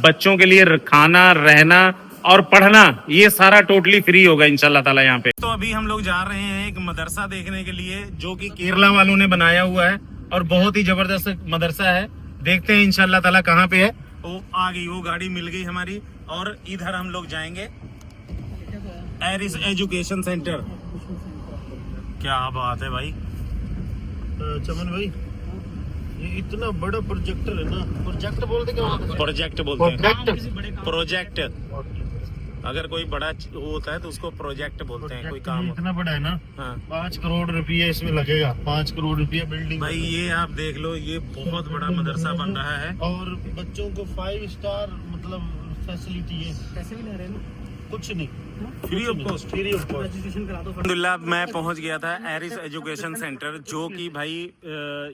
बच्चों के लिए खाना, रहना और पढ़ना ये सारा टोटली फ्री होगा इंशाल्लाह ताला यहाँ पे। तो अभी हम लोग जा रहे हैं एक मदरसा देखने के लिए जो कि केरला वालों ने बनाया हुआ है और बहुत ही जबरदस्त मदरसा है। देखते हैं इंशाल्लाह ताला कहाँ पे है। वो आ गई, वो गाड़ी मिल गई हमारी और इधर हम लोग जाएंगे एरिस एजुकेशन सेंटर। क्या बात है भाई चमन भाई, ये इतना बड़ा प्रोजेक्टर है ना, प्रोजेक्ट बोलते क्या? प्रोजेक्ट बोलते हैं, प्रोजेक्ट। अगर कोई बड़ा होता है तो उसको प्रोजेक्ट बोलते हैं। कोई काम इतना बड़ा है ना, हाँ। 5 करोड़ रुपया इसमें लगेगा, 5 करोड़ रुपया बिल्डिंग। भाई ये आप देख लो, ये बहुत बड़ा मदरसा बन रहा है और बच्चों को 5 स्टार मतलब फैसिलिटी है। पैसे भी ले रहे हैं ना, कुछ नहीं, free of cost. Free of cost. Registration करा दो। अल्हम्दुलिल्लाह मैं पहुंच गया था एरिस एजुकेशन सेंटर, जो कि भाई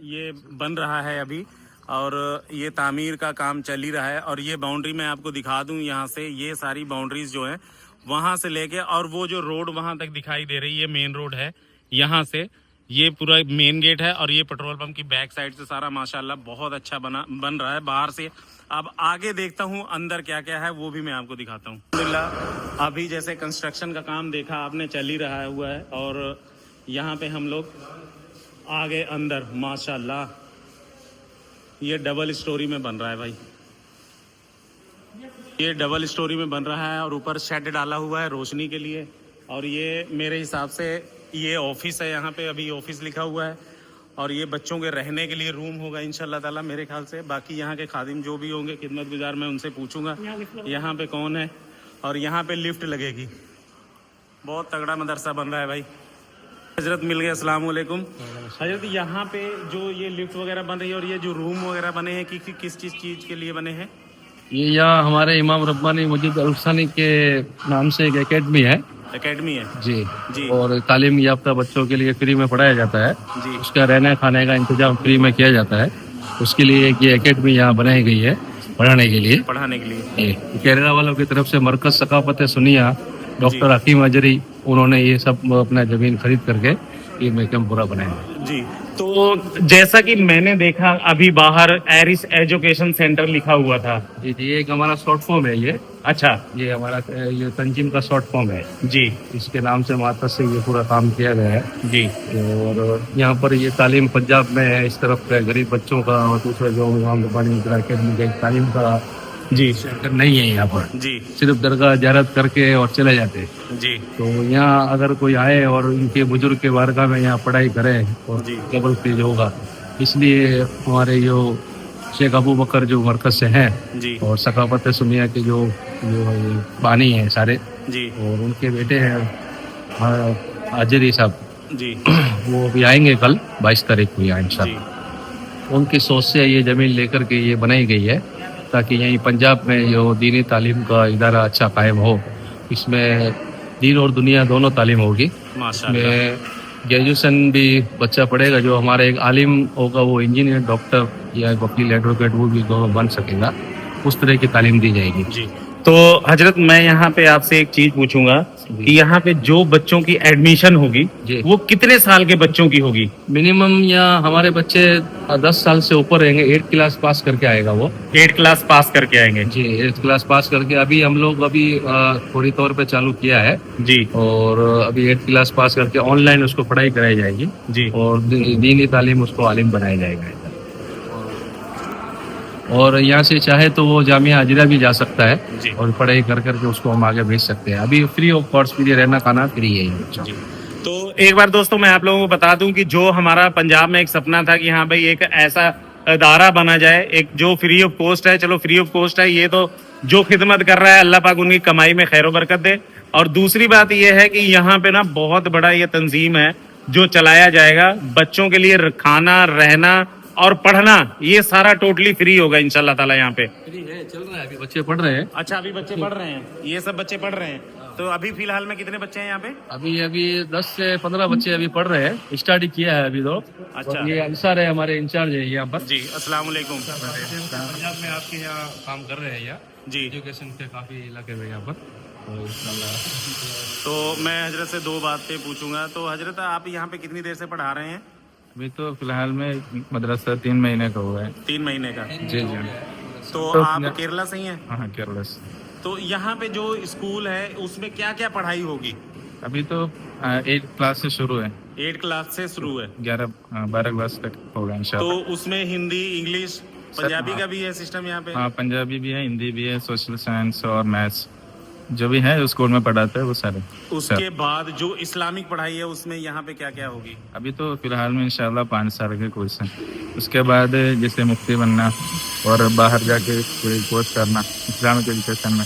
ये बन रहा है अभी और ये तामीर का काम चल ही रहा है। और ये बाउंड्री मैं आपको दिखा दूं, यहाँ से ये सारी बाउंड्रीज जो हैं वहाँ से लेके और वो जो रोड वहाँ तक दिखाई दे रही है, मेन रोड है, यहाँ से ये पूरा मेन गेट है और ये पेट्रोल पंप की बैक साइड से सारा माशाल्लाह बहुत अच्छा बन रहा है बाहर से। अब आगे देखता हूँ अंदर क्या क्या है, वो भी मैं आपको दिखाता हूँ। अल्हम्दुलिल्लाह अभी जैसे कंस्ट्रक्शन का काम देखा आपने चल ही रहा हुआ है और यहाँ पे हम लोग आ गए अंदर। माशाल्लाह ये डबल स्टोरी में बन रहा है भाई, ये डबल स्टोरी में बन रहा है और ऊपर शेड डाला हुआ है रोशनी के लिए। और ये मेरे हिसाब से ये ऑफिस है, यहाँ पे अभी ऑफिस लिखा हुआ है और ये बच्चों के रहने के लिए रूम होगा इंशाल्लाह ताला मेरे ख्याल से। बाकी यहाँ के खादिम जो भी होंगे खिदमत गुजार, मैं उनसे पूछूंगा यहाँ पे कौन है। और यहाँ पे लिफ्ट लगेगी। बहुत तगड़ा मदरसा बन रहा है भाई। हजरत मिल गए, अस्सलाम वालेकुम। हजरत यहाँ पे जो ये लिफ्ट वगैरह बन रही है और ये जो रूम वगैरह बने हैं किस चीज़ के लिए बने हैं? ये यहाँ हमारे इमाम रब्बानी मस्जिद अल-हुसैनी के नाम से एक एकेडमी है। एकेडमी है जी। और तालीम याफ्ता बच्चों के लिए फ्री में पढ़ाया जाता है जी। उसका रहने खाने का इंतजाम फ्री में किया जाता है। उसके लिए एक ये एकेडमी यहाँ बनाई गई है पढ़ाने के लिए। केरला वालों की तरफ से मरकज सकाफत सुनिया डॉक्टर हकीम अजरी, उन्होंने ये सब अपना जमीन खरीद करके ये महकम पूरा बनाया जी। तो जैसा कि मैंने देखा अभी बाहर एरिस एजुकेशन सेंटर लिखा हुआ था। जी, ये एक हमारा शॉर्ट फॉर्म है ये। अच्छा, ये हमारा ये तंजीम का शॉर्ट फॉर्म है जी। इसके नाम से माता से ये पूरा काम किया गया है जी। और यहाँ पर ये तालीम पंजाब में है इस तरफ का गरीब बच्चों का, और दूसरा जो इमाम रब्बानी अकेडमी तालीम का जी सेंटर नहीं है यहाँ पर। जी। सिर्फ दरगाह ज़ियारत करके और चले जाते हैं जी। तो यहाँ अगर कोई आए और इनके बुजुर्ग के बारगाह में यहाँ पढ़ाई करे और डबल फीस होगा, इसलिए हमारे जो शेख अबू बकर जो मरकज से हैं जी। और सकाफत सुनिया के जो बानी हैं सारे जी। और उनके बेटे हैं आजरी साहब जी, वो भी आएंगे कल 22 तारीख को यहाँ इंशाल्लाह। उनकी सोच से ये ज़मीन लेकर के ये बनाई गई है ताकि यहीं पंजाब में जो दीनी तालीम का इदारा अच्छा कायम हो। इसमें दीन और दुनिया दोनों तालीम होगी। इसमें ग्रेजुएशन भी बच्चा पढ़ेगा, जो हमारे एक आलिम होगा वो इंजीनियर, डॉक्टर या वकील, एडवोकेट, वो भी दोनों बन सकेगा। उस तरह की तालीम दी जाएगी जी। तो हजरत मैं यहाँ पे आपसे एक चीज पूछूंगा कि यहाँ पे जो बच्चों की एडमिशन होगी वो कितने साल के बच्चों की होगी? मिनिमम या हमारे बच्चे 10 साल से ऊपर रहेंगे। 8 क्लास पास करके आएगा वो। 8 क्लास पास करके आएंगे जी। 8 क्लास पास करके अभी हम लोग थोड़ी तौर पे चालू किया है जी। और अभी 8 क्लास पास करके ऑनलाइन उसको पढ़ाई कराई जाएगी जी और दीनी तालीम उसको आलिम बनाया जाएगा। और यहाँ से चाहे तो वो जामिया हाजिरा भी जा सकता है और पढ़ाई कर करके उसको हम आगे भेज सकते हैं। अभी फ्री ऑफ कॉस्ट के लिए रहना खाना फ्री है जी। तो एक बार दोस्तों मैं आप लोगों को बता दूं कि जो हमारा पंजाब में एक सपना था कि हाँ भाई एक ऐसा अदारा बना जाए, एक जो फ्री ऑफ कॉस्ट है। चलो फ्री ऑफ कॉस्ट है, ये तो जो खिदमत कर रहा है अल्लाह पाक उनकी कमाई में खैर बरकत दे। और दूसरी बात ये है कि यहाँ पे ना बहुत बड़ा ये तंजीम है जो चलाया जाएगा बच्चों के लिए खाना, रहना और पढ़ना, ये सारा टोटली फ्री होगा इंशाल्लाह ताला। यहाँ पे फ्री है, चल रहा है, अभी बच्चे पढ़ रहे हैं। अच्छा, अभी बच्चे पढ़ रहे हैं, ये सब बच्चे पढ़ रहे हैं। तो अभी फिलहाल में कितने बच्चे हैं यहाँ पे? अभी 10 से 15 बच्चे अभी पढ़ रहे हैं। स्टडी किया है अभी तो। अच्छा, ये अंसार है हमारे इंचार्ज है यहाँ पर जी। अस्सलाम वालेकुम। पंजाब में आपके यहाँ काम कर रहे हैं यहाँ जी, एजुकेशन के काफी इलाके में यहाँ पर। तो मैं हजरत से 2 बातें पूछूंगा। तो हजरत आप यहाँ पे कितनी देर से पढ़ा रहे हैं? अभी तो फिलहाल में मदरसा 3 महीने का हुआ है। 3 महीने का जी जी। तो तो आप केरला से ही हैं? हाँ, केरला से। तो यहाँ पे जो स्कूल है उसमें क्या क्या पढ़ाई होगी? अभी तो 8 क्लास से शुरू है, 8 क्लास से शुरू है, 12 क्लास तक होगा तो इंशाल्लाह। उसमें हिंदी, इंग्लिश, पंजाबी का भी है सिस्टम यहाँ पे? हाँ, पंजाबी भी है, हिंदी भी है, सोशल साइंस और मैथ्स जो भी है स्कूल में पढ़ाते हैं वो सारे। उसके बाद जो इस्लामिक पढ़ाई है उसमें यहाँ पे क्या क्या होगी? अभी तो फिलहाल में इंशाल्लाह 5 साल के कोर्स है। उसके बाद जैसे मुफ्ती बनना और बाहर जाके कोई कोर्स करना इस्लामिक एजुकेशन में,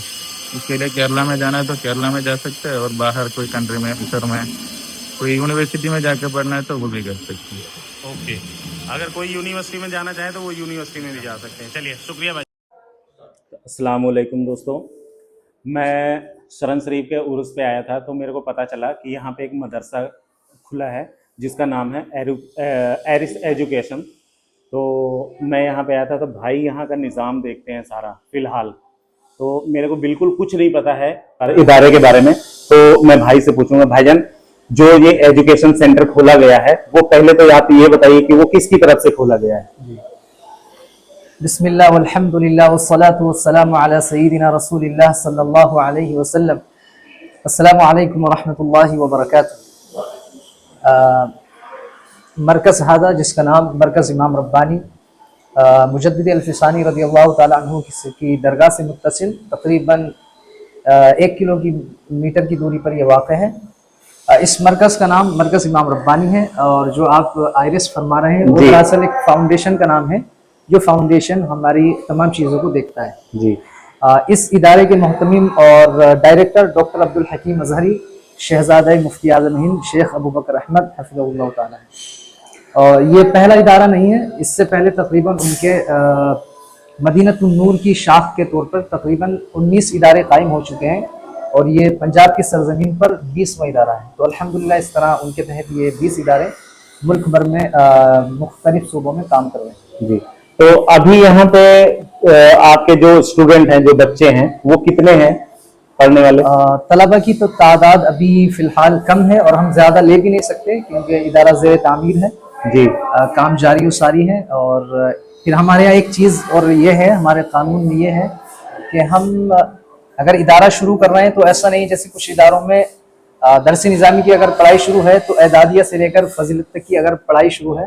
उसके लिए केरला में जाना है तो केरला में जा सकते हैं, और बाहर कोई कंट्री में, मिस्र में, कोई यूनिवर्सिटी में जाके पढ़ना है तो वो भी कर सकते हैं। ओके, अगर कोई यूनिवर्सिटी में जाना चाहे तो वो यूनिवर्सिटी में भी जा सकते हैं। चलिए, शुक्रिया भाई। अस्सलाम वालेकुम दोस्तों, मैं शरण शरीफ के उर्स पे आया था तो मेरे को पता चला कि यहाँ पे एक मदरसा खुला है जिसका नाम है एरिस एजुकेशन। तो मैं यहाँ पे आया था तो भाई यहाँ का निज़ाम देखते हैं सारा फिलहाल, तो मेरे को बिल्कुल कुछ नहीं पता है इदारे के बारे में, तो मैं भाई से पूछूंगा। भाईजान, जो ये एजुकेशन सेंटर खोला गया है वो पहले तो आप ये बताइए कि वो किसकी तरफ से खोला गया है? बिस्मिल्लाह वल्हम्दुलिल्लाह वस्सलातु वस्सलामु अला सय्यिदिना रसूलिल्लाह सल्लल्लाहु अलैहि वसल्लम। अस्सलामु अलैकुम वरहमतुल्लाहि वबरकातुहू। मरकज़ हादा, जिसका नाम मरकज़ इमाम रब्बानी मुजद्दिद अल-फिसानी रज़ियल्लाहु ताला अन्हु की दरगाह से मुत्तसिल तकरीबन 1 किलोमीटर की दूरी पर यह वाक़ है। इस मरकज़ का नाम मरकज़ इमाम रब्बानी है, और जो आप आयरिस फरमा रहे हैं वो दरअसल एक फाउंडेशन का नाम है, जो फाउंडेशन हमारी तमाम चीज़ों को देखता है जी। इस इदारे के मुहतमिम और डायरेक्टर डॉक्टर अब्दुल हकीम अज़हरी शहज़ादा मुफ्ती आज़म हिंद शेख अबू बकर अहमद हफ़िज़हुल्लाह ताला है। और ये पहला इदारा नहीं है, इससे पहले तकरीबन उनके मदीनतुन नूर की शाख के तौर पर तकरीबन 19 इदारे कायम हो चुके हैं, और ये पंजाब की सरजमीन पर 20वां इदारा है। तो अल्हम्दुलिल्लाह इस तरह उनके तहत ये 20 इदारे मुल्क भर में मुख्तलिफ सूबों में काम कर रहे हैं जी। तो अभी यहाँ पे आपके जो स्टूडेंट हैं, जो बच्चे हैं, वो कितने हैं पढ़ने वाले? तलबा की तो तादाद अभी फ़िलहाल कम है, और हम ज़्यादा ले भी नहीं सकते क्योंकि इदारा ज़ेर तामीर है जी। काम जारी सारी है। और फिर हमारे यहाँ एक चीज़ और ये है, हमारे कानून में ये है कि हम अगर इदारा शुरू कर रहे हैं तो ऐसा नहीं जैसे कुछ इदारों में दरस निज़ामी की अगर पढ़ाई शुरू है तो एदादिया से लेकर फजीलत तक की अगर पढ़ाई शुरू है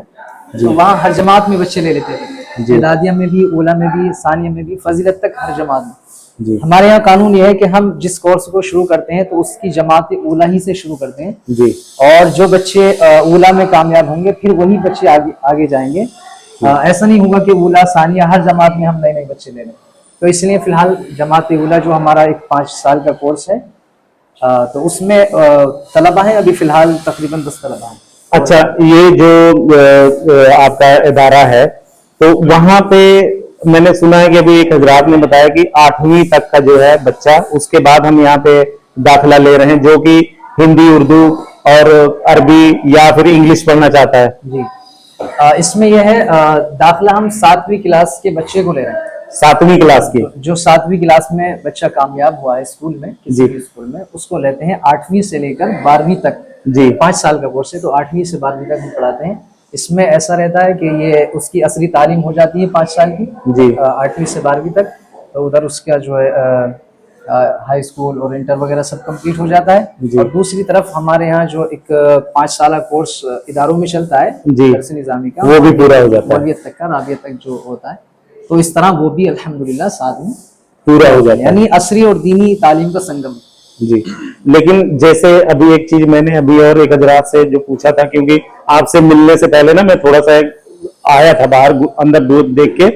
तो वहाँ हर जमात में बच्चे ले लेते हैं, एदादिया में भी, ओला में भी, सानिया में भी, फजीलत तक हर जमात में जी। हमारे यहाँ कानून यह है कि हम जिस कोर्स को शुरू करते हैं तो उसकी जमात ओला ही से शुरू करते हैं जी, और जो बच्चे ओला में कामयाब होंगे फिर वही बच्चे आगे जाएंगे। ऐसा नहीं होगा कि ओला सानिया हर जमात में हम नए नए बच्चे ले लें। तो इसलिए फिलहाल जमात ओला जो हमारा एक 5 साल का कोर्स है, तो उसमें तलबा है अभी फिलहाल तकरीबन 10 तलबा हैं। अच्छा, ये जो आपका इदारा है तो वहाँ पे मैंने सुना है कि अभी एक हजरात ने बताया कि 8वीं तक का जो है बच्चा, उसके बाद हम यहाँ पे दाखिला ले रहे हैं जो कि हिंदी, उर्दू और अरबी या फिर इंग्लिश पढ़ना चाहता है जी। इसमें यह है दाखिला हम 7वीं क्लास के बच्चे को ले रहे हैं। 7वीं क्लास की जो 7वीं क्लास में बच्चा कामयाब हुआ है स्कूल में, किसी भी स्कूल में, उसको लेते हैं 8वीं से लेकर 12वीं तक जी। 5 साल का कोर्स है, तो 8वीं से 12वीं तक हम पढ़ाते हैं। इसमें ऐसा रहता है कि ये उसकी असली तालीम हो जाती है 5 साल की जी, 8वीं से 12वीं तक। तो उधर उसका जो है हाई स्कूल और इंटर वगैरह सब कंप्लीट हो जाता है। और दूसरी तरफ हमारे यहाँ जो एक 5 साल कोर्स इदारों में चलता है दरस निज़ामी का, वो भी पूरा हो जाता है, मौलवियत तक का, राबियत तक जो होता है। तो इस तरह वो भी अल्हम्दुलिल्लाह साथ में पूरा हो जाता है, यानी असरी और दीनी तालीम का संगम जी। लेकिन जैसे अभी एक चीज मैंने अभी और एक हजरात से जो पूछा था, क्योंकि आपसे मिलने से पहले ना मैं थोड़ा सा आया था बाहर अंदर दूर देख के,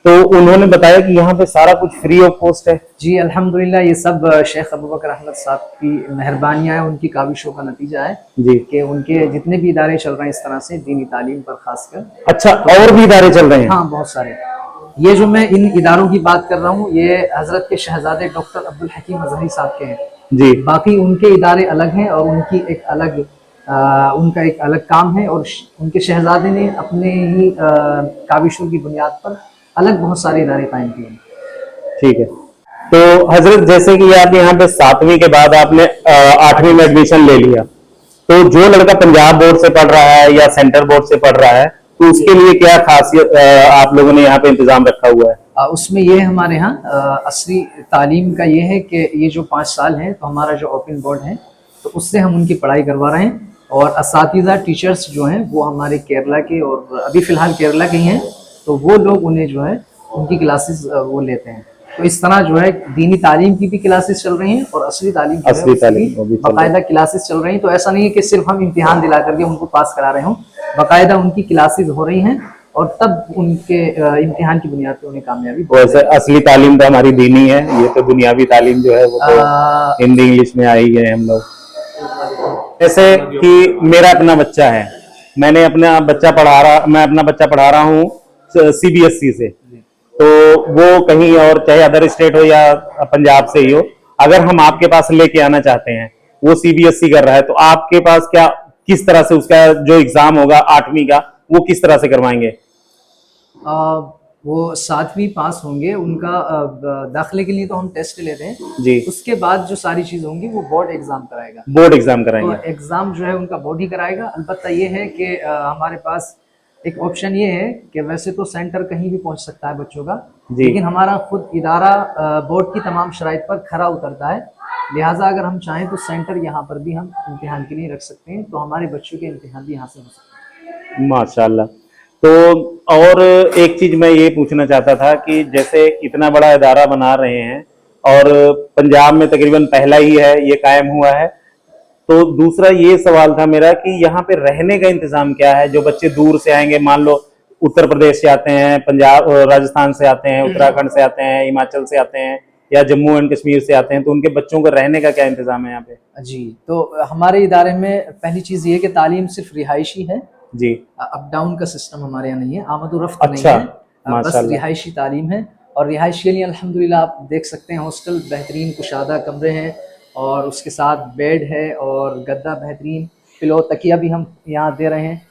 तो उन्होंने बताया कि यहाँ पे सारा कुछ फ्री ऑफ कॉस्ट है जी। अल्हम्दुलिल्लाह ये सब शेख अबू बकर अहमद साहब की मेहरबानियां हैं, उनकी काविशों का नतीजा है जी, कि उनके जितने भी इदारे चल रहे हैं इस तरह से दीनी तालीम पर खासकर। अच्छा, और भी इदारे चल रहे हैं? हाँ, बहुत सारे। ये जो मैं इन इदारों की बात कर रहा हूँ ये हजरत के शहजादे डॉक्टर अब्दुल हकीम अज़हरी साहब के हैं जी। बाकी उनके इदारे अलग हैं और उनकी एक अलग उनका एक अलग काम है, और उनके शहजादे ने अपने ही काविशों की बुनियाद पर अलग बहुत सारे इदारे कायम किए हैं। ठीक है। तो हजरत, जैसे कि आप यहाँ पे 7वीं के बाद आपने 8वीं में एडमिशन ले लिया, तो जो लड़का पंजाब बोर्ड से पढ़ रहा है या सेंट्रल बोर्ड से पढ़ रहा है तो उसके लिए क्या खासियत आप लोगों ने यहाँ पे इंतजाम रखा हुआ है? उसमें ये हमारे यहाँ असली तालीम का ये है कि ये जो 5 साल हैं तो हमारा जो ओपन बोर्ड है तो उससे हम उनकी पढ़ाई करवा रहे हैं, और असातिज़ा टीचर्स जो हैं वो हमारे केरला के और अभी फ़िलहाल केरला के ही हैं, तो वो लोग उन्हें जो है उनकी क्लासेस वो लेते हैं। तो इस तरह जो है दीनी तालीम की भी क्लासेस चल रही हैं और असली तालीम की बाकायदा क्लासेस चल रही हैं। तो ऐसा नहीं है कि सिर्फ हम इम्तिहान दिला करके उनको पास करा रहे हों, बाकायदा उनकी क्लासेस हो रही हैं और तब उनके इम्तिहान की बुनियाद पर उन्हें कामयाबी। वैसे असली तालीम तो हमारी दीनी है, ये तो दुनियावी तालीम जो है वो तो हिंदी इंग्लिश में आई है हम लोग। जैसे कि मेरा अपना बच्चा है, मैं अपना बच्चा पढ़ा रहा हूँ CBSE से, तो वो कहीं और चाहे अदर स्टेट हो या पंजाब से ही हो, अगर हम आपके पास लेके आना चाहते हैं, वो CBSE कर रहा है, तो आपके पास क्या किस तरह से उसका जो एग्जाम होगा 8वीं का वो किस तरह से करवाएंगे? वो 7वीं पास होंगे, उनका दाखिले के लिए तो हम टेस्ट लेते हैं जी, उसके बाद जो सारी चीजें होंगी वो बोर्ड एग्जाम कराएगा। बोर्ड एग्जाम कराएंगे। तो एग्जाम जो है उनका बोर्ड ही कराएगा। अलबत्ता ये है कि हमारे पास एक ऑप्शन ये है कि वैसे तो सेंटर कहीं भी पहुंच सकता है बच्चों का, लेकिन हमारा खुद इदारा बोर्ड की तमाम शराइत पर खरा उतरता है, लिहाजा अगर हम चाहें तो सेंटर यहाँ पर भी हम इम्तिहान के लिए रख सकते हैं, तो हमारे बच्चों के इम्तिहान भी यहाँ से हो सकते हैं। माशाल्लाह। तो और एक चीज मैं ये पूछना चाहता था कि जैसे इतना बड़ा इदारा बना रहे हैं और पंजाब में तकरीबन पहला ही है ये कायम हुआ है, तो दूसरा ये सवाल था मेरा कि यहाँ पे रहने का इंतजाम क्या है? जो बच्चे दूर से आएंगे, मान लो उत्तर प्रदेश से आते हैं, पंजाब राजस्थान से आते हैं, उत्तराखंड से आते हैं, हिमाचल से आते हैं या जम्मू एंड कश्मीर से आते हैं, तो उनके बच्चों को रहने का क्या इंतजाम है यहाँ पे? जी, तो हमारे इदारे में पहली चीज़ ये है कि तालीम सिर्फ रिहायशी है जी, अप डाउन का सिस्टम हमारे यहाँ नहीं है, आमद-ओ-रफ्त अच्छा, नहीं है, बस रिहायशी तालीम है। और रिहाइश के लिए अल्हम्दुलिल्लाह आप देख सकते हैं हॉस्टल बेहतरीन कुशादा कमरे हैं और उसके साथ बेड है और गद्दा बेहतरीन, पिलो तकिया भी हम यहाँ दे रहे हैं।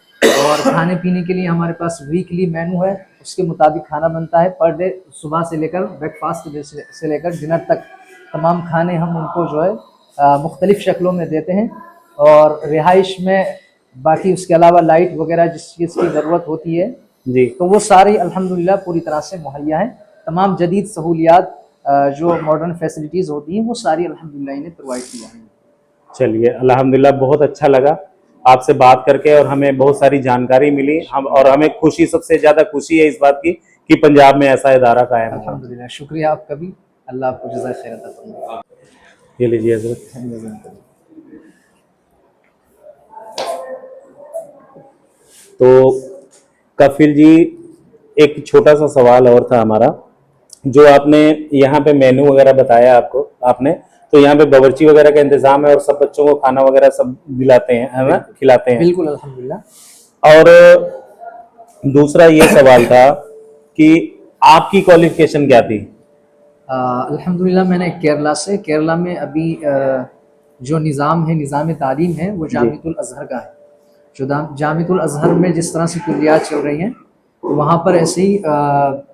और खाने पीने के लिए हमारे पास वीकली मेनू है, उसके मुताबिक खाना बनता है पर डे, सुबह से लेकर ब्रेकफास्ट से लेकर डिनर तक तमाम खाने हम उनको जो है मुख्तलिफ़ शक्लों में देते हैं। और रिहाइश में बाकी उसके अलावा लाइट वगैरह जिस चीज़ की ज़रूरत होती है जी, तो वो सारी अल्हम्दुलिल्लाह पूरी तरह से मुहैया है। तमाम जदीद सहूलियात जो मॉडर्न फैसिलिटीज़ होती हैं वो सारी अल्हम्दुलिल्लाह इन्हें प्रोवाइड की जाएंगी। चलिए अल्हम्दुलिल्लाह, बहुत अच्छा लगा आपसे बात करके और हमें बहुत सारी जानकारी मिली। और हमें खुशी, सबसे ज्यादा खुशी है इस बात की कि पंजाब में ऐसा इदारा कायम है। अल्हम्दुलिल्लाह, शुक्रिया आपका भी, अल्लाह आपको जज़ाए खैर अता फरमाए। ये लीजिए हज़रत। तो कफिल जी, एक छोटा सा सवाल और था हमारा, जो आपने यहाँ पे मेनू वगैरह बताया आपने, तो यहाँ पे बावर्ची वगैरह का इंतजाम है और सब बच्चों को खाना वगैरह सब दिलाते हैं, है ना, खिलाते हैं? बिल्कुल अल्हम्दुलिल्लाह। और दूसरा ये सवाल था कि आपकी क्वालिफिकेशन क्या थी? अल्हम्दुलिल्लाह मैंने केरला में अभी जो निज़ाम है, निज़ाम तालीम है वो जामिअतुल अज़हर का है। जो जामिअतुल अज़हर में जिस तरह से कुल्लियात चल रही हैं, तो वहाँ पर ऐसे ही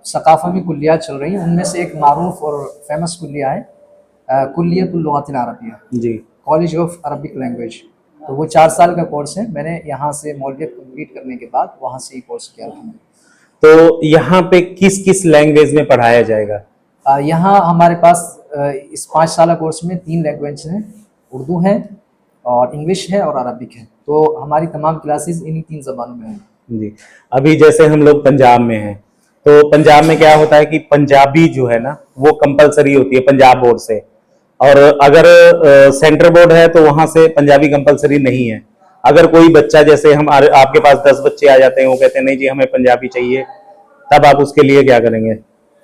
सकाफ़ा में कुल्लियात चल रही हैं। उनमें से एक मारूफ और फेमस कुल्लिया है कुल्लियतुल लुग़ातिल अरबिया जी, कॉलेज ऑफ अरबिक लैंग्वेज। तो वो 4 साल का कोर्स है। मैंने यहाँ से मौलवियत कंप्लीट करने के बाद वहाँ से ही कोर्स किया था। तो यहाँ पे किस किस लैंग्वेज में पढ़ाया जाएगा? यहाँ हमारे पास इस 5 साल कोर्स में 3 लैंग्वेज हैं, उर्दू है और इंग्लिश है और अरबिक है। तो हमारी तमाम क्लासेस इन्हीं 3 ज़बानों में हैं। जी, अभी जैसे हम लोग पंजाब में हैं, तो पंजाब में क्या होता है कि पंजाबी जो है ना वो कंपलसरी होती है पंजाब बोर्ड से, और अगर सेंटर बोर्ड है तो वहां से पंजाबी कंपलसरी नहीं है। अगर कोई बच्चा, जैसे हम आपके पास 10 बच्चे आ जाते हैं, वो कहते हैं नहीं जी हमें पंजाबी चाहिए, तब आप उसके लिए क्या करेंगे?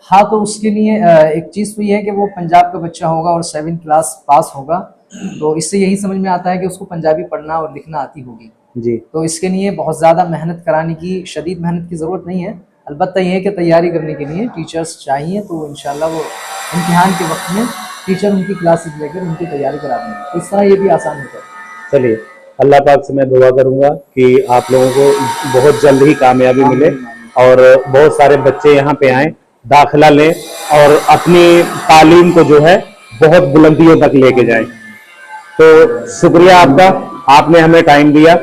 हाँ, तो उसके लिए एक चीज़ तो ये है कि वो पंजाब का बच्चा होगा और 7th क्लास पास होगा, तो इससे यही समझ में आता है कि उसको पंजाबी पढ़ना और लिखना आती होगी जी। तो इसके लिए बहुत ज़्यादा मेहनत कराने की, शदीद मेहनत की ज़रूरत नहीं है। अलबत्ता ये है कि तैयारी करने के लिए टीचर्स चाहिए, तो इंशाल्लाह वो इम्तिहान के वक्त में टीचर उनकी क्लासेस लेकर उनकी तैयारी करा देंगे, तो इस तरह ये भी आसान होता है। चलिए, अल्लाह पाक से मैं दुआ करूंगा कि आप लोगों को बहुत जल्द ही कामयाबी मिले और बहुत सारे बच्चे यहाँ पे आएँ, दाखिला लें और अपनी तालीम को जो है बहुत बुलंदियों तक लेके जाएं। तो शुक्रिया आपका, आपने हमें टाइम दिया।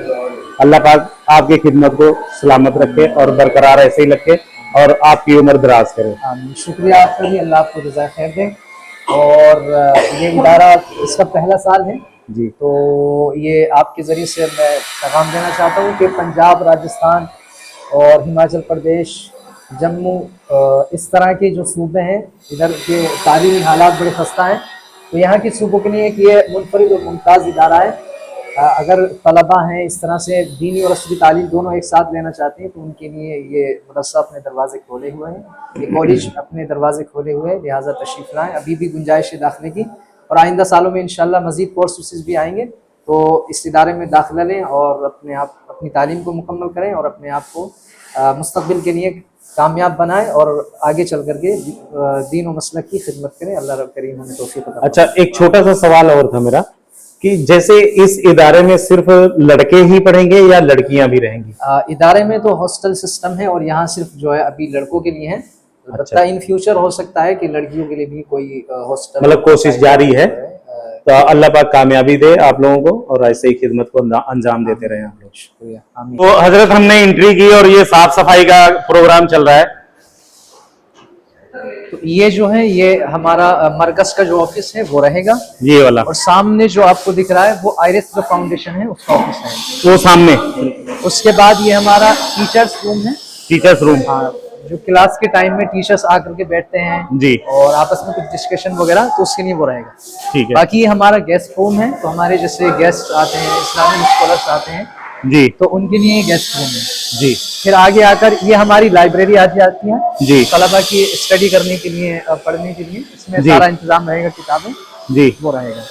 अल्लाह पाक आपकी खिदमत को सलामत रखे और बरकरार ऐसे ही रखे। और आपकी उम्र दराज करे। आमीन। शुक्रिया आपका भी, अल्लाह आपको जज़ाए खैर दे। और ये इदारा इसका पहला साल है जी। तो ये आपके ज़रिए से मैं पैगाम देना चाहता हूँ कि पंजाब, राजस्थान और हिमाचल प्रदेश, जम्मू, इस तरह के जो सूबे हैं इधर के तालीमी हालात बड़े खस्ता हैं, तो यहाँ के सूबों के लिए कि ये मुनफरिद और मुमताज़ इदारा है। अगर तलबा हैं इस तरह से दीनी और असली तालीम दोनों एक साथ लेना चाहते हैं तो उनके लिए ये मदरसा अपने दरवाजे खोले हुए हैं, ये कॉलेज अपने दरवाजे खोले हुए हैं, लिहाजा तशरीफ़ लाएँ। अभी भी गुंजाइश है दाखिले की और आइंदा सालों में इंशाल्लाह मज़ीद कोर्सेस भी आएंगे, तो इस इदारे में दाखिला लें और अपनी तालीम को मुकम्मल करें और अपने आप को मुस्तक़बिल के लिए कामयाब बनाएं और आगे चल करके दीन और मसलक की खिदमत करें। अल्लाह रब करीम हमें तौफीक अता। अच्छा, एक छोटा सा सवाल और था मेरा कि जैसे इस इदारे में सिर्फ लड़के ही पढ़ेंगे या लड़कियां भी रहेंगी? इदारे में तो हॉस्टल सिस्टम है और यहाँ सिर्फ जो है अभी लड़कों के लिए है। अच्छा। इन फ्यूचर हो सकता है कि लड़कियों के लिए भी कोई हॉस्टल, मतलब कोशिश जारी है। तो अल्लाह पाक कामयाबी दे आप लोगों को और ऐसे ही खिदमत को अंजाम देते रहे आप लोग। शुक्रिया, आमीन। तो हजरत हमने एंट्री की और ये साफ सफाई का प्रोग्राम चल रहा है। तो ये जो है ये हमारा मरकज का जो ऑफिस है वो रहेगा, ये वाला, और सामने जो आपको दिख रहा है वो आयरिस जो फाउंडेशन है उसका ऑफिस है, वो सामने। उसके बाद ये हमारा टीचर्स रूम है। टीचर्स रूम, हाँ, जो क्लास के टाइम में टीचर्स आकर के बैठते हैं जी, और आपस में कुछ डिस्कशन वगैरह, तो उसके लिए वो रहेगा। ठीक है बाकी ये हमारा गेस्ट रूम है, तो हमारे जैसे गेस्ट आते हैं, इस्लामिक स्कॉलर्स आते हैं, जी तो उनके लिए गेस्ट रूम है। जी। फिर आगे आकर ये हमारी लाइब्रेरी आ जाती है जी तलबा की स्टडी करने के लिए, पढ़ने के लिए, इसमें जी। सारा इंतजाम रहेगा, किताबें जी, वो रहेगा।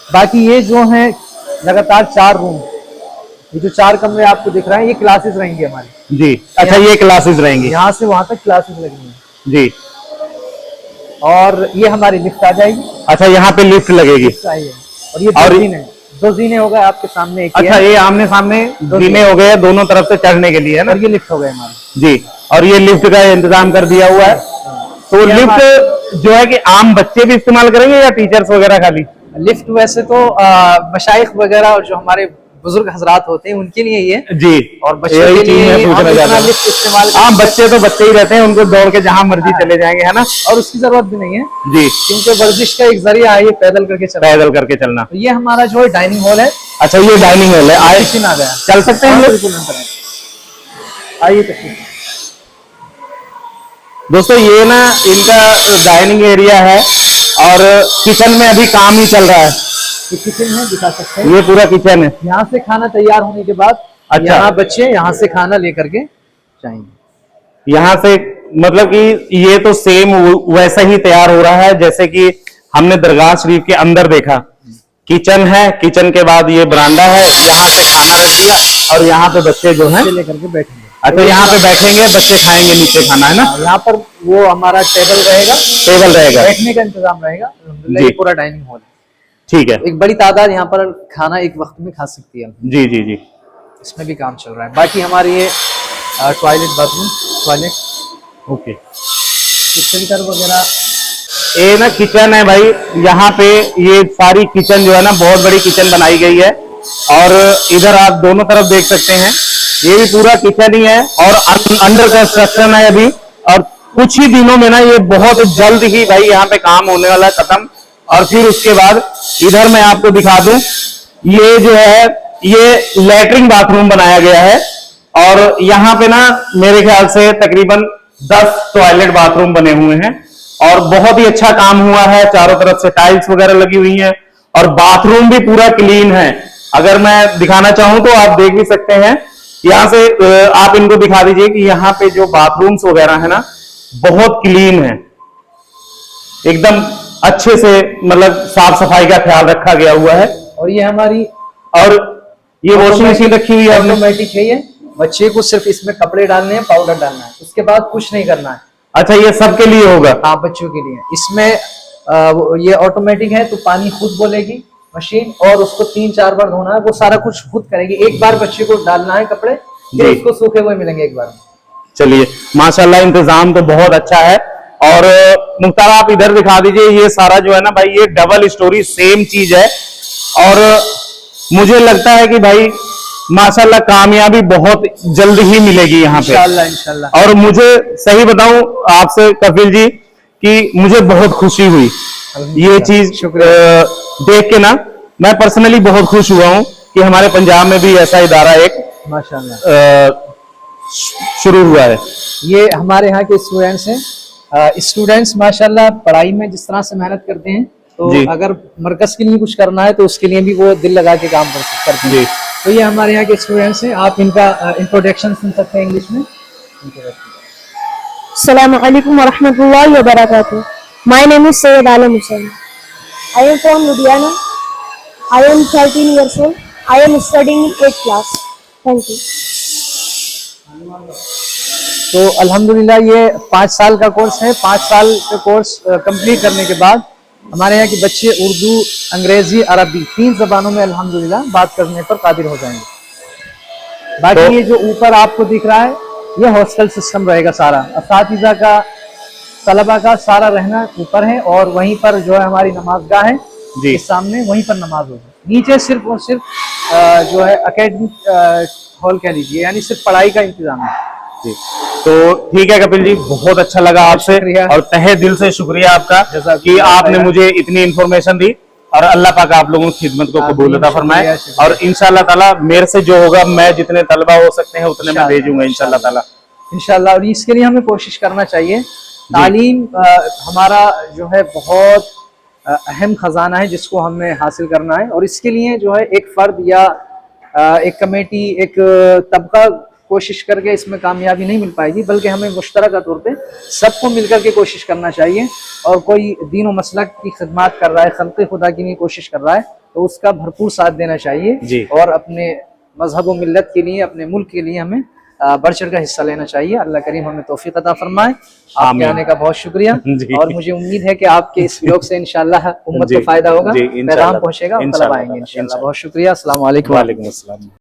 बाकी ये जो है लगातार 4 रूम, ये जो 4 कमरे आपको दिख रहे हैं ये क्लासेस रहेंगी हमारी। जी। अच्छा, ये क्लासेस रहेंगी, यहाँ से वहां तक क्लासेस लगनी है जी। और ये हमारी लिफ्ट आ जाएगी। अच्छा, यहाँ पे लिफ्ट लगेगी। लिफ्ट आई है और ये 2 जीने, 2 जीने हो गए आपके सामने। एक अच्छा, ये आमने सामने जीने हो गए दोनों तरफ से चढ़ने के लिए, है ना? और ये लिफ्ट हो गए हमारे जी। और ये लिफ्ट का इंतजाम कर दिया हुआ है। तो लिफ्ट जो है कि आम बच्चे भी इस्तेमाल करेंगे या टीचर्स वगैरह खाली? लिफ्ट वैसे तो मशाइख वगैरह और जो हमारे बुजुर्ग हजरात होते हैं उनके लिए ये, जी। और बच्चों यही के चीज लिए मैं पूछना हम चाहता इतना हूं। लिफ्ट इस्तेमाल हाँ, बच्चे तो बच्चे ही रहते हैं, उनको दौड़ के जहां मर्जी चले जाएंगे, है ना? और उसकी जरूरत भी नहीं है जी, क्योंकि वर्जिश का एक जरिया है ये पैदल करके चलना। पैदल करके चलना। तो ये हमारा जो है डाइनिंग हॉल है। अच्छा, ये डाइनिंग हॉल है। आए, किचन आ गया, चल सकते हैं हम लोग? बिल्कुल अंदर आइए। आइए तशरीफ। दोस्तों, ये ना इनका डाइनिंग एरिया है और किचन में अभी काम ही चल रहा है। ये किचन है, दिखा सकते हैं। ये पूरा किचन है। यहाँ से खाना तैयार होने के बाद अच्छा। यहाँ बच्चे यहाँ से खाना लेकर के जाएंगे। यहाँ से मतलब कि ये तो सेम वैसा ही तैयार हो रहा है जैसे कि हमने दरगाह शरीफ के अंदर देखा। किचन है, किचन के बाद ये बरामदा है, यहाँ पे खाना रख दिया और यहाँ पे बच्चे जो हैं लेकर के बैठेंगे। अच्छा, यहाँ पे बैठेंगे, बच्चे खाएंगे नीचे खाना, है ना? यहाँ पर वो हमारा टेबल रहेगा, टेबल रहेगा, बैठने का इंतजाम रहेगा। अल्हम्दुलिल्लाह, जी। ये पूरा डाइनिंग हॉल है। ठीक है। एक बड़ी तादाद यहाँ पर खाना एक वक्त में खा सकती है, जी जी जी। इसमें भी काम चल रहा है। बाकी हमारे ये toilet, bathroom, toilet, okay. Filter वगैरह। ये ना किचन है भाई, यहाँ पे ये सारी किचन जो है ना बहुत बड़ी किचन बनाई गई है और इधर आप दोनों तरफ देख सकते हैं, ये भी पूरा किचन ही है और अंडर कंस्ट्रक्शन है अभी। और कुछ ही दिनों में ना ये बहुत जल्द ही भाई यहाँ पे काम होने वाला है खत्म। और फिर उसके बाद इधर मैं आपको दिखा दूं, ये जो है ये लैट्रिन बाथरूम बनाया गया है और यहाँ पे ना मेरे ख्याल से तकरीबन 10 टॉयलेट बाथरूम बने हुए हैं और बहुत ही अच्छा काम हुआ है। चारों तरफ से टाइल्स वगैरह लगी हुई हैं और बाथरूम भी पूरा क्लीन है। अगर मैं दिखाना चाहूं तो आप देख भी सकते हैं। यहाँ से आप इनको दिखा दीजिए कि यहाँ पे जो बाथरूम्स वगैरह है ना बहुत क्लीन है, एकदम अच्छे से, मतलब साफ सफाई का ख्याल रखा गया हुआ है। और ये हमारी और ये वॉशिंग मशीन रखी हुई है आपने? ऑटोमेटिक है ये। बच्चे को सिर्फ इसमें कपड़े डालने हैं, पाउडर डालना है, उसके बाद कुछ नहीं करना है। अच्छा, ये सबके लिए होगा? हाँ, बच्चों के लिए। इसमें ये ऑटोमेटिक है तो पानी खुद बोलेगी मशीन और उसको 3-4 बार धोना है, वो सारा कुछ खुद करेगी। एक बार बच्चे को डालना है कपड़े, फिर जी। उसको सूखे हुए मिलेंगे एक बार। चलिए, माशाल्लाह इंतजाम तो बहुत अच्छा है। और मुख्तार आप इधर दिखा दीजिए, ये सारा जो है ना भाई ये डबल स्टोरी सेम चीज है और मुझे लगता है कि भाई माशाल्लाह कामयाबी बहुत जल्द ही मिलेगी यहाँ पे। इंशाल्लाह इंशाल्लाह। और मुझे सही बताऊं आपसे कपिल जी कि मुझे बहुत खुशी हुई ये चीज देख के ना। मैं पर्सनली बहुत खुश हुआ हूँ कि हमारे पंजाब में भी ऐसा इदारा एक माशाल्लाह शुरू हुआ है। ये हमारे यहाँ के स्टूडेंट्स हैं। स्टूडेंट्स माशाल्लाह पढ़ाई में जिस तरह से मेहनत करते हैं, तो जी। अगर मरकज के लिए कुछ करना है तो उसके लिए भी वो दिल लगा के काम करते हैं। जी। तो ये हमारे यहाँ के स्टूडेंट्स हैं। आप इनका इंट्रोडक्शन सुन सकते हैं इंग्लिश में। Assalamu alaikum wa rahmatullahi wa barakatuh. My name is Sayyid Alam Hussain. I am from Ludhiana. I am 13 years old. I am studying in 8th class. Thank you. तो अल्हम्दुलिल्लाह ये 5 साल का कोर्स है। 5 साल का कोर्स कंप्लीट करने के बाद हमारे यहाँ के बच्चे उर्दू, अंग्रेजी, अरबी 3 जबानों में अल्हम्दुलिल्लाह बात करने पर काबिल हो जाएंगे। बाकी ये जो ऊपर आपको दिख रहा है ये हॉस्टल सिस्टम रहेगा सारा। असातिज़ा का, तलबा का सारा रहना ऊपर है और वहीं पर जो है हमारी नमाजगाह है जी। इस सामने, वहीं पर नमाज होगी। नीचे सिर्फ और सिर्फ जो है एकेडमिक हॉल कह लीजिए, यानी सिर्फ पढ़ाई का इंतजाम है। जी। तो ठीक है कपिल जी, बहुत अच्छा लगा आपसे शुक्रिया। और तहे दिल से शुक्रिया आपका कि आपने मुझे इतनी इंफॉर्मेशन दी। और अल्लाह पाक आप लोगों की खिदमत को कबूल अता फरमाए। और इंशाल्लाह ताला मेरे से जो होगा, मैं जितने तलबा हो सकते हैं उतने मैं भेजूंगा इंशाल्लाह ताला। इंशाल्लाह। और इसके लिए हमें कोशिश करना चाहिए। तालीम हमारा जो है बहुत अहम खजाना है जिसको हमें हासिल करना है। और इसके लिए जो है एक फर्द या एक कमेटी, एक तबका कोशिश करके इसमें कामयाबी नहीं मिल पाएगी, बल्कि हमें मुश्तरका तौर पे सबको मिलकर के कोशिश करना चाहिए। और कोई दीन और मसलक की खिदमत कर रहा है, खल्क़े खुदा की लिए कोशिश कर रहा है, तो उसका भरपूर साथ देना चाहिए जी। और अपने मजहब व मिल्लत के लिए, अपने मुल्क के लिए हमें बढ़ चढ़ का हिस्सा लेना चाहिए। अल्लाह करीम हमें तौफीक अता फरमाए। आपके आने का बहुत शुक्रिया। जी। और मुझे उम्मीद है कि आपके इस व्लॉग से इंशाल्लाह उम्मत जी। को फायदा होगा, जी, पैगाम इंशाल्लाह। पहुंचेगा, इंशाल्लाह। तलब आएंगे इंशाल्लाह। बहुत शुक्रिया। अस्सलाम वालेकुम। वालेकुम अस्सलाम।